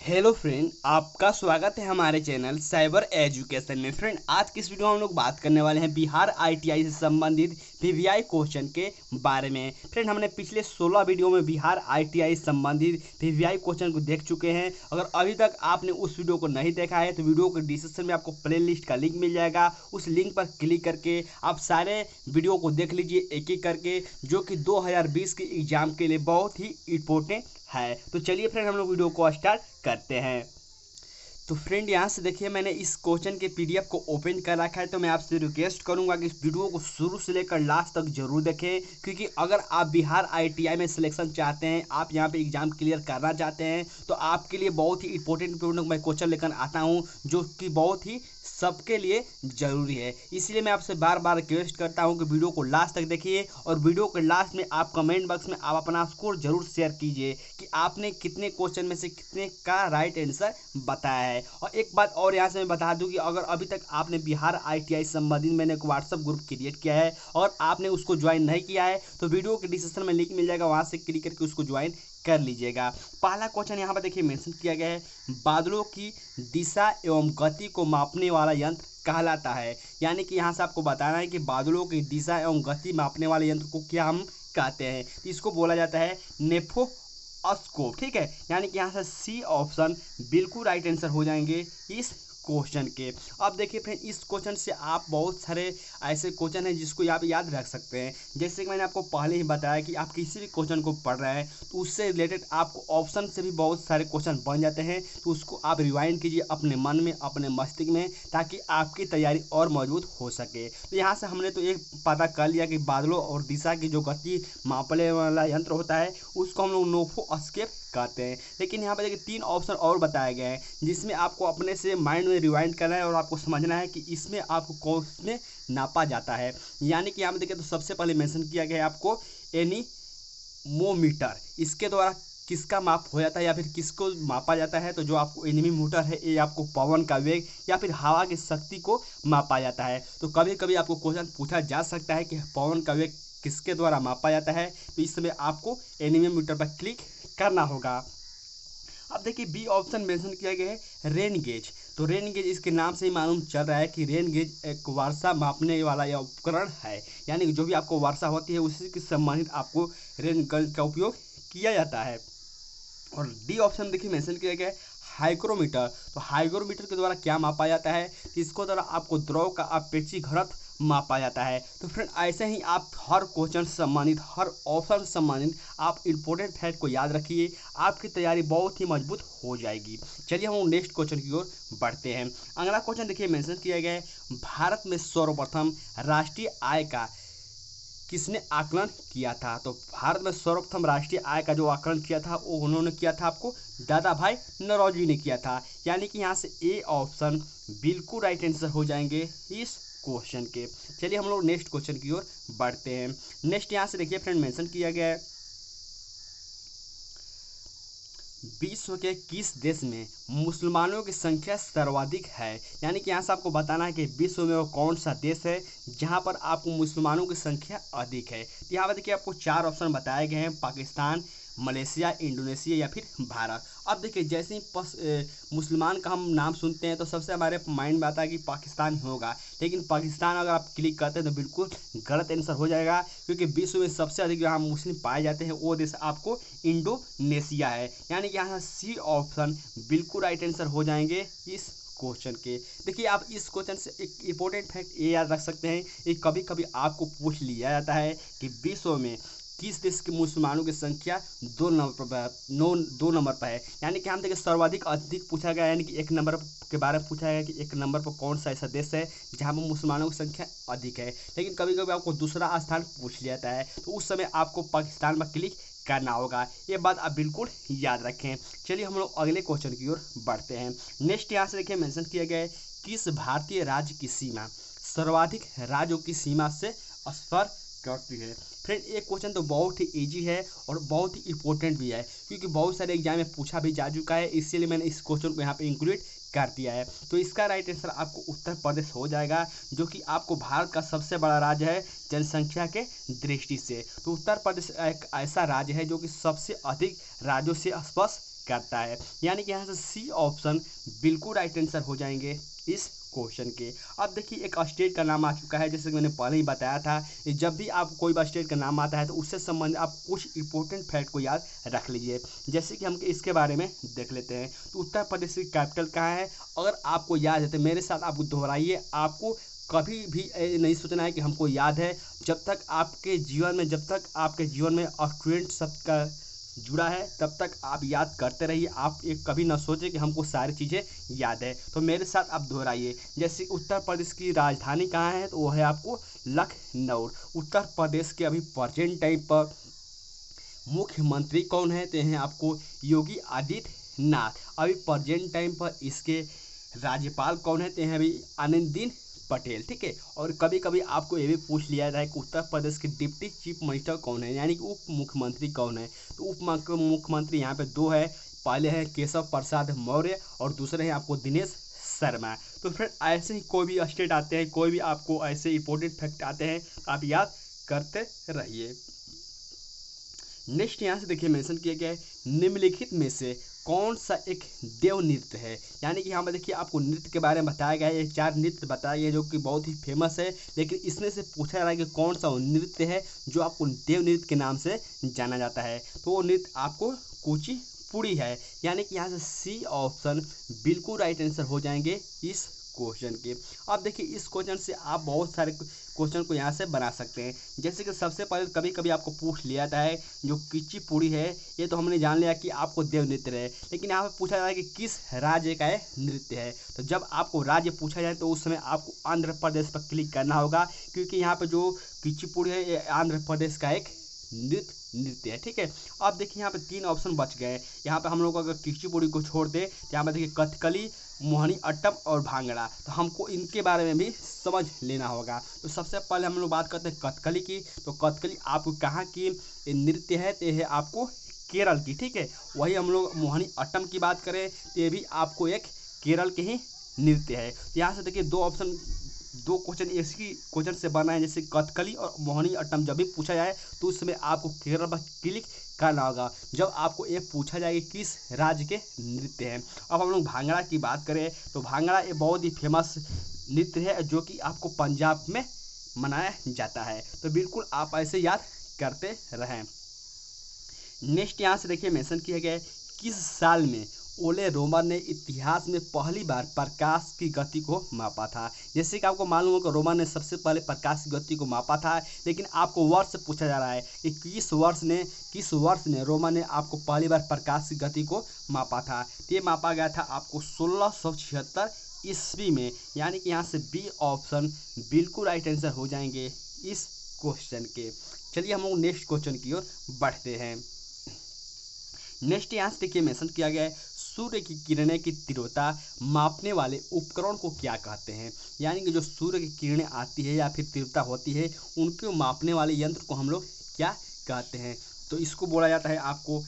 Hello friend, आपका स्वागत है हमारे चैनल साइबर एजुकेशन में। फ्रेंड, आज की इस वीडियो में हम लोग बात करने वाले हैं बिहार आईटीआई से संबंधित वीवीआई क्वेश्चन के बारे में। फ्रेंड, हमने पिछले 16 वीडियो में बिहार आईटीआई से संबंधित वीवीआई क्वेश्चन को देख चुके हैं। अगर अभी तक आपने उस वीडियो को नहीं देखा है तो वीडियो के डिस्क्रिप्शन में आपको प्ले लिस्ट का लिंक मिल जाएगा। उस लिंक पर क्लिक करके आप सारे वीडियो को देख लीजिए एक एक करके, जो कि 2020 के एग्जाम के लिए बहुत ही इंपॉर्टेंट है। तो चलिए फ्रेंड, हम लोग वीडियो को स्टार्ट करते हैं। तो फ्रेंड, यहाँ से देखिए, मैंने इस क्वेश्चन के पीडीएफ को ओपन कर रखा है। तो मैं आपसे रिक्वेस्ट करूंगा कि इस वीडियो को शुरू से लेकर लास्ट तक जरूर देखें, क्योंकि अगर आप बिहार आईटीआई में सिलेक्शन चाहते हैं, आप यहाँ पे एग्जाम क्लियर करना चाहते हैं, तो आपके लिए बहुत ही इंपॉर्टेंट मैं क्वेश्चन लेकर आता हूँ, जो कि बहुत ही सबके लिए ज़रूरी है। इसलिए मैं आपसे बार बार रिक्वेस्ट करता हूं कि वीडियो को लास्ट तक देखिए, और वीडियो के लास्ट में आप कमेंट बॉक्स में आप अपना स्कोर जरूर शेयर कीजिए कि आपने कितने क्वेश्चन में से कितने का राइट आंसर बताया है। और एक बात और यहाँ से मैं बता दूं कि अगर अभी तक आपने बिहार आईटीआई संबंधित मैंने एक व्हाट्सअप ग्रुप क्रिएट किया है और आपने उसको ज्वाइन नहीं किया है, तो वीडियो के डिस्क्रिप्शन में लिंक मिल जाएगा, वहाँ से क्लिक करके उसको ज्वाइन कर लीजिएगा। पहला क्वेश्चन यहाँ पर देखिए मेंशन किया गया है, बादलों की दिशा एवं गति को मापने वाला यंत्र कहलाता है। यानी कि यहाँ से आपको बताना है कि बादलों की दिशा एवं गति मापने वाले यंत्र को क्या हम कहते हैं। तो इसको बोला जाता है नेफोस्कोप। ठीक है, यानी कि यहाँ से सी ऑप्शन बिल्कुल राइट आंसर हो जाएंगे इस क्वेश्चन के। अब देखिए फ्रेंड, इस क्वेश्चन से आप बहुत सारे ऐसे क्वेश्चन हैं जिसको आप याद रख सकते हैं। जैसे कि मैंने आपको पहले ही बताया कि आप किसी भी क्वेश्चन को पढ़ रहे हैं तो उससे रिलेटेड आपको ऑप्शन से भी बहुत सारे क्वेश्चन बन जाते हैं। तो उसको आप रिवाइंड कीजिए अपने मन में, अपने मस्तिष्क में, ताकि आपकी तैयारी और मजबूत हो सके। तो यहाँ से हमने तो एक पता कर लिया कि बादलों और दिशा की जो गति मापने वाला यंत्र होता है उसको हम लोग नेफोस्कोप कहते हैं। लेकिन यहाँ पर देखिए 3 ऑप्शन और बताए गए हैं, जिसमें आपको अपने से माइंड में रिवाइंड करना है और आपको समझना है कि इसमें आपको कौन में नापा जाता है। यानी कि यहाँ पर देखिए, तो सबसे पहले मेंशन किया गया है आपको एनीमोमीटर। इसके द्वारा किसका माप हो जाता है या फिर किसको मापा जाता है? तो जो आपको एनीमोमीटर है, ये आपको पवन का वेग या फिर हवा की शक्ति को मापा जाता है। तो कभी कभी आपको क्वेश्चन पूछा जा सकता है कि पवन का वेग किसके द्वारा मापा जाता है, तो इस समय आपको एनीमोमीटर पर क्लिक करना होगा। अब देखिए बी ऑप्शन मेंशन किया गया है रेन गेज। तो रेन गेज इसके नाम से ही मालूम चल रहा है कि रेन गेज एक वर्षा मापने वाला यह उपकरण है। यानी कि जो भी आपको वर्षा होती है उसी के संबंधित आपको रेन गेज का उपयोग किया जाता है। और डी ऑप्शन देखिए मेंशन किया गया है हाइग्रोमीटर। तो हाइग्रोमीटर के द्वारा क्या मापा जाता है? तो इसको द्वारा आपको द्रव का अपेक्षित घनत्व मापा जाता है। तो फ्रेंड, ऐसे ही आप हर क्वेश्चन से संबंधित, हर ऑप्शन से संबंधित आप इंपॉर्टेंट फैक्ट को याद रखिए, आपकी तैयारी बहुत ही मजबूत हो जाएगी। चलिए हम नेक्स्ट क्वेश्चन की ओर बढ़ते हैं। अगला क्वेश्चन देखिए मेंशन किया गया है, भारत में सर्वप्रथम राष्ट्रीय आय का किसने आकलन किया था? तो भारत में सर्वप्रथम राष्ट्रीय आय का जो आकलन किया था वो उन्होंने किया था आपको दादा भाई नौरोजी ने किया था। यानी कि यहाँ से ए ऑप्शन बिल्कुल राइट आंसर हो जाएंगे इस क्वेश्चन के। चलिए हम लोग नेक्स्ट क्वेश्चन की ओर बढ़ते हैं। नेक्स्ट यहाँ से देखिए फ्रेंड मेंशन किया गया है, विश्व के किस देश में मुसलमानों की संख्या सर्वाधिक है? यानी कि यहाँ से आपको बताना है कि विश्व में वो कौन सा देश है जहाँ पर आपको मुसलमानों की संख्या अधिक है। तो यहाँ पर देखिए आपको 4 ऑप्शन बताए गए हैं, पाकिस्तान, मलेशिया, इंडोनेशिया या फिर भारत। अब देखिए जैसे ही मुसलमान का हम नाम सुनते हैं तो सबसे हमारे माइंड में आता है कि पाकिस्तान ही होगा, लेकिन पाकिस्तान अगर आप क्लिक करते हैं तो बिल्कुल गलत आंसर हो जाएगा, क्योंकि विश्व में सबसे अधिक जहाँ मुस्लिम पाए जाते हैं वो देश आपको इंडोनेशिया है। यानी कि यहाँ सी ऑप्शन बिल्कुल राइट आंसर हो जाएंगे इस क्वेश्चन के। देखिए आप इस क्वेश्चन से एक इंपॉर्टेंट फैक्ट ये याद रख सकते हैं, ये कभी कभी आपको पूछ लिया जाता है कि विश्व में किस देश के मुसलमानों की संख्या 2 नंबर पर है। यानी कि हम देखिए सर्वाधिक अधिक पूछा गया, यानी कि 1 नंबर के बारे में पूछा गया कि 1 नंबर पर कौन सा ऐसा देश है जहाँ पर मुसलमानों की संख्या अधिक है। लेकिन कभी कभी आपको दूसरा स्थान पूछ लिया जाता है, तो उस समय आपको पाकिस्तान पर क्लिक करना होगा। ये बात आप बिल्कुल याद रखें। चलिए हम लोग अगले क्वेश्चन की ओर बढ़ते हैं। नेक्स्ट यहाँ से देखिए मेंशन किया गया है, किस भारतीय राज्य की सीमा सर्वाधिक राज्यों की सीमा से स्पर करती है? फ्रेंड, ये क्वेश्चन तो बहुत ही इजी है और बहुत ही इंपॉर्टेंट भी है, क्योंकि बहुत सारे एग्जाम में पूछा भी जा चुका है, इसीलिए मैंने इस क्वेश्चन को यहाँ पे इंक्लूड कर दिया है। तो इसका राइट आंसर आपको उत्तर प्रदेश हो जाएगा, जो कि आपको भारत का सबसे बड़ा राज्य है जनसंख्या के दृष्टि से। तो उत्तर प्रदेश एक ऐसा राज्य है जो कि सबसे अधिक राज्यों से स्पर्श करता है। यानी कि यहाँ से सी ऑप्शन बिल्कुल राइट आंसर हो जाएंगे इस क्वेश्चन के। अब देखिए एक स्टेट का नाम आ चुका है, जैसे कि मैंने पहले ही बताया था, जब भी आप कोई भी स्टेट का नाम आता है तो उससे संबंधित आप कुछ इंपॉर्टेंट फैक्ट को याद रख लीजिए। जैसे कि हम इसके बारे में देख लेते हैं। तो उत्तर प्रदेश की कैपिटल कहाँ है, अगर आपको याद है तो मेरे साथ आप दोहराइए। आपको कभी भी नहीं सोचना है कि हमको याद है, जब तक आपके जीवन में स्टूडेंट शब्द का जुड़ा है तब तक आप याद करते रहिए। आप एक कभी ना सोचें कि हमको सारी चीज़ें याद है। तो मेरे साथ आप दोहराइए। जैसे उत्तर प्रदेश की राजधानी कहाँ है, तो वो है आपको लखनऊ। उत्तर प्रदेश के अभी प्रेजेंट टाइम पर मुख्यमंत्री कौन है, तो हैं आपको योगी आदित्यनाथ। अभी प्रेजेंट टाइम पर इसके राज्यपाल कौन है, तो हैं अभी आनंदीन पटेल। ठीक है। और कभी कभी आपको ये भी पूछ लिया जाता है कि उत्तर प्रदेश के डिप्टी चीफ मिनिस्टर कौन है, यानी कि उप मुख्यमंत्री कौन है। तो उप मुख्यमंत्री यहाँ पे दो है, पहले है केशव प्रसाद मौर्य और दूसरे हैं आपको दिनेश शर्मा। तो फिर ऐसे ही कोई भी स्टेट आते हैं, कोई भी आपको ऐसे इंपॉर्टेंट फैक्ट आते हैं, आप याद करते रहिए। नेक्स्ट यहाँ से देखिए मेंशन किया गया है, निम्नलिखित में से कौन सा एक देव नृत्य है। यानी कि यहाँ पर देखिए आपको नृत्य के बारे में बताया गया है, ये 4 नृत्य बताए गए जो कि बहुत ही फेमस है, लेकिन इसमें से पूछा जा रहा है कि कौन सा वो नृत्य है जो आपको देव नृत्य के नाम से जाना जाता है। तो वो नृत्य आपको कुचिपुड़ी है। यानी कि यहाँ से सी ऑप्शन बिल्कुल राइट आंसर हो जाएंगे इस क्वेश्चन के। अब देखिए इस क्वेश्चन से आप बहुत सारे क्वेश्चन को यहाँ से बना सकते हैं। जैसे कि सबसे पहले कभी कभी आपको पूछ लिया जाता है जो कुचिपुड़ी है, ये तो हमने जान लिया कि आपको देव नृत्य है, लेकिन यहाँ पे पूछा जाता है कि किस राज्य का ये नृत्य है। तो जब आपको राज्य पूछा जाए तो उस समय आपको आंध्र प्रदेश पर क्लिक करना होगा, क्योंकि यहाँ पे जो कुचिपुड़ी है ये आंध्र प्रदेश का एक नृत्य है। ठीक है। अब देखिए यहाँ पे 3 ऑप्शन बच गए। यहाँ पे हम लोग अगर कुचिपुड़ी को छोड़ दे तो यहाँ पे देखिए कथकली, मोहिनी अट्टम और भांगड़ा, तो हमको इनके बारे में भी समझ लेना होगा। तो सबसे पहले हम लोग बात करते हैं कथकली की। तो कथकली आपको कहाँ की नृत्य है, तो ये है आपको केरल की। ठीक है। वही हम लोग मोहिनी अट्टम की बात करें तो ये भी आपको एक केरल के ही नृत्य है। तो यहाँ से देखिए दो क्वेश्चन इसी क्वेश्चन से बना है। जैसे कथकली और मोहिनी अट्टम जब भी पूछा जाए तो उस समय आपको केरल पर क्लिक करना होगा, जब आपको ये पूछा जाए कि किस राज्य के नृत्य हैं। अब हम लोग भांगड़ा की बात करें तो भांगड़ा ये बहुत ही फेमस नृत्य है जो कि आपको पंजाब में मनाया जाता है। तो बिल्कुल आप ऐसे याद करते रहें। नेक्स्ट यहाँ से देखिए मेंशन किया गया है, किस साल में ओले रोमन ने इतिहास में पहली बार प्रकाश की गति को मापा था। जैसे कि आपको मालूम हो कि रोमन ने सबसे पहले प्रकाश की गति को मापा था, लेकिन आपको वर्ष पूछा जा रहा है कि किस वर्ष ने रोमन ने आपको पहली बार प्रकाश की गति को मापा था। ये मापा गया था आपको 1676 ईस्वी में। यानी कि यहाँ से बी ऑप्शन बिल्कुल राइट आंसर हो जाएंगे इस क्वेश्चन के। चलिए हम लोग नेक्स्ट क्वेश्चन की ओर बढ़ते हैं। नेक्स्ट यहाँ से देखिए मेंशन किया गया है, सूर्य की किरणें की तीव्रता मापने वाले उपकरण को क्या कहते हैं। यानी कि जो सूर्य की किरणें आती है या फिर तीव्रता होती है उनको मापने वाले यंत्र को हम लोग क्या कहते हैं। तो इसको बोला जाता है आपको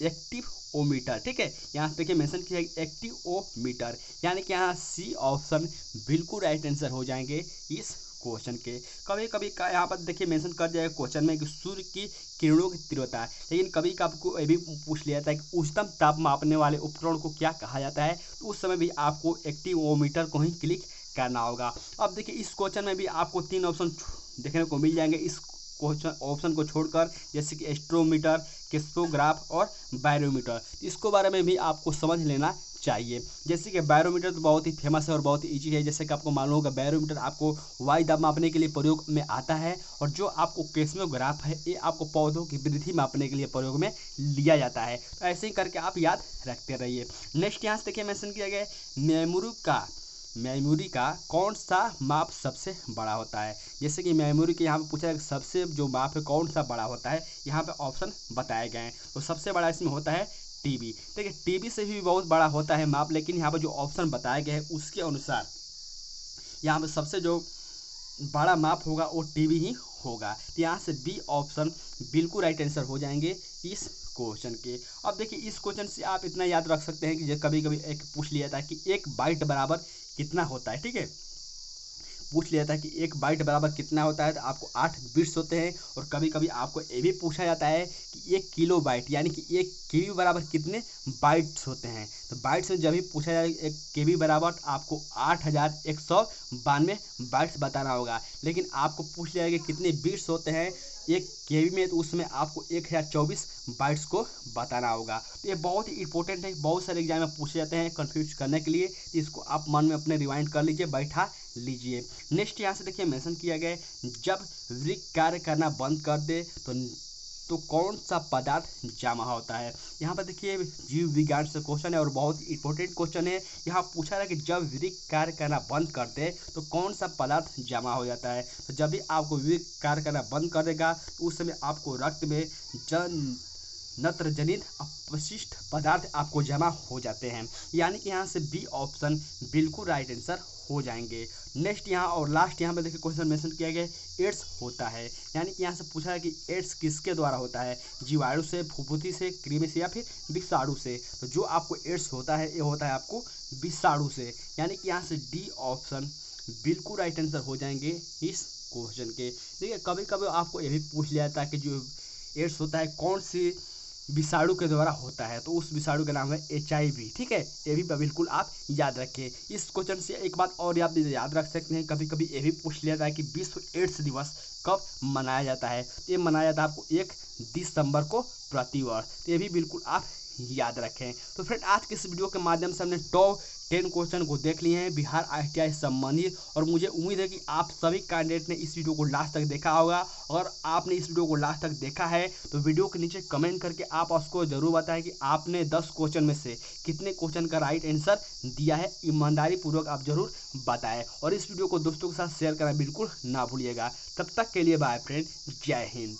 एक्टिवोमीटर। ठीक है। यहाँ से देखिए मेंशन किया है एक्टिवोमीटर। यानी कि यहाँ सी ऑप्शन बिल्कुल राइट आंसर हो जाएंगे इस क्वेश्चन के। कभी कभी का यहाँ पर देखिए मेंशन कर दिया है क्वेश्चन में कि सूर्य की किरणों की तीव्रता, लेकिन कभी आपको ये भी पूछ लिया जाता है कि उच्चतम ताप मापने वाले उपकरण को क्या कहा जाता है। तो उस समय भी आपको एक्टिवोमीटर को ही क्लिक करना होगा। अब देखिए इस क्वेश्चन में भी आपको 3 ऑप्शन देखने को मिल जाएंगे इस क्वेश्चन ऑप्शन को छोड़कर, जैसे कि एस्ट्रोमीटर, क्रिस्टोग्राफ और बैरोमीटर। इसको बारे में भी आपको समझ लेना चाहिए। जैसे कि बैरोमीटर तो बहुत ही फेमस है और बहुत ही ईजी है। जैसे कि आपको मालूम होगा बैरोमीटर आपको वायु दाब मापने के लिए प्रयोग में आता है, और जो आपको क्रिस्टोग्राफ है ये आपको पौधों की वृद्धि मापने के लिए प्रयोग में लिया जाता है। तो ऐसे ही करके आप याद रखते रहिए। नेक्स्ट यहाँ से देखिए मेंशन किया गया है, मेमोरी का कौन सा माप सबसे बड़ा होता है। जैसे कि मेमोरी के यहाँ पे पूछा है सबसे जो माप है कौन सा बड़ा होता है, यहाँ पे ऑप्शन बताए गए हैं। तो सबसे बड़ा इसमें होता है टीबी। देखिए टीबी से भी बहुत बड़ा होता है माप, लेकिन यहाँ पर जो ऑप्शन बताए गए हैं उसके अनुसार यहाँ पे सबसे जो बड़ा माप होगा वो टीबी ही होगा। तो यहाँ से बी ऑप्शन बिल्कुल राइट आंसर हो जाएंगे इस क्वेश्चन के। अब देखिए इस क्वेश्चन से आप इतना याद रख सकते हैं कि कभी कभी एक पूछ लिया था कि 1 बाइट बराबर कितना होता है। ठीक है। पूछ लिया था कि 1 बाइट बराबर कितना होता है, तो आपको 8 बिट्स होते हैं। और कभी कभी आपको ये भी पूछा जाता है कि 1 किलो बाइट यानी कि 1 केबी बराबर कितने बाइट्स होते हैं। तो बाइट्स में जब भी पूछा जाए 1 केबी बराबर आपको 8192 बाइट्स बताना होगा। लेकिन आपको पूछ लिया कि कितने बिट्स होते हैं 1 केबी में, तो उसमें आपको 1024 बाइट्स को बताना होगा। तो ये बहुत ही इंपॉर्टेंट है, बहुत सारे एग्जाम में पूछे जाते हैं कन्फ्यूज करने के लिए। तो इसको आप मन में अपने रिवाइंड कर लीजिए, बैठा लीजिए। नेक्स्ट यहाँ से देखिए मेंशन किया गया है, जब वृक्क कार्य करना बंद कर दे तो कौन सा पदार्थ जमा होता है। यहाँ पर देखिए जीव विज्ञान से क्वेश्चन है और बहुत इंपॉर्टेंट क्वेश्चन है। यहाँ पूछा रहा है कि जब वृक्क कार्य करना बंद कर दे तो कौन सा पदार्थ जमा हो जाता है। तो जब भी आपको वृक्क कार्य करना बंद कर देगा तो उस समय आपको रक्त में नत्रजनित अपशिष्ट पदार्थ आपको जमा हो जाते हैं। यानी कि यहाँ से बी ऑप्शन बिल्कुल राइट आंसर हो जाएंगे। नेक्स्ट यहाँ और लास्ट यहाँ पे देखिए क्वेश्चन मेंशन किया गया है, एड्स होता है। यानी कि यहाँ से पूछा है कि एड्स किसके द्वारा होता है, जीवाणु से, फुफुंदी से, कृमि से या फिर विषाणु से। तो जो आपको एड्स होता है ये होता है आपको विषाणु से। यानी कि यहाँ से डी ऑप्शन बिल्कुल राइट आंसर हो जाएंगे इस क्वेश्चन के। देखिए कभी कभी आपको ये भी पूछ लिया था कि जो एड्स होता है कौन सी विषाणु के द्वारा होता है, तो उस विषाणु का नाम है HIV। ठीक है, ये भी बिल्कुल आप याद रखें। इस क्वेश्चन से एक बात और आप याद रख सकते हैं, कभी कभी ये भी पूछ लिया था कि विश्व एड्स दिवस कब मनाया जाता है। तो ये मनाया जाता है आपको 1 दिसंबर को प्रतिवर्ष। तो ये भी बिल्कुल आप याद रखें। तो फ्रेंड आज के इस वीडियो के माध्यम से हमने टॉप 10 क्वेश्चन को देख लिए हैं बिहार ITI से संबंधित। और मुझे उम्मीद है कि आप सभी कैंडिडेट ने इस वीडियो को लास्ट तक देखा होगा। अगर आपने इस वीडियो को लास्ट तक देखा है तो वीडियो के नीचे कमेंट करके आप उसको जरूर बताएं कि आपने 10 क्वेश्चन में से कितने क्वेश्चन का राइट आंसर दिया है। ईमानदारी पूर्वक आप जरूर बताएं और इस वीडियो को दोस्तों के साथ शेयर करना बिल्कुल ना भूलिएगा। तब तक के लिए बाय फ्रेंड, जय हिंद।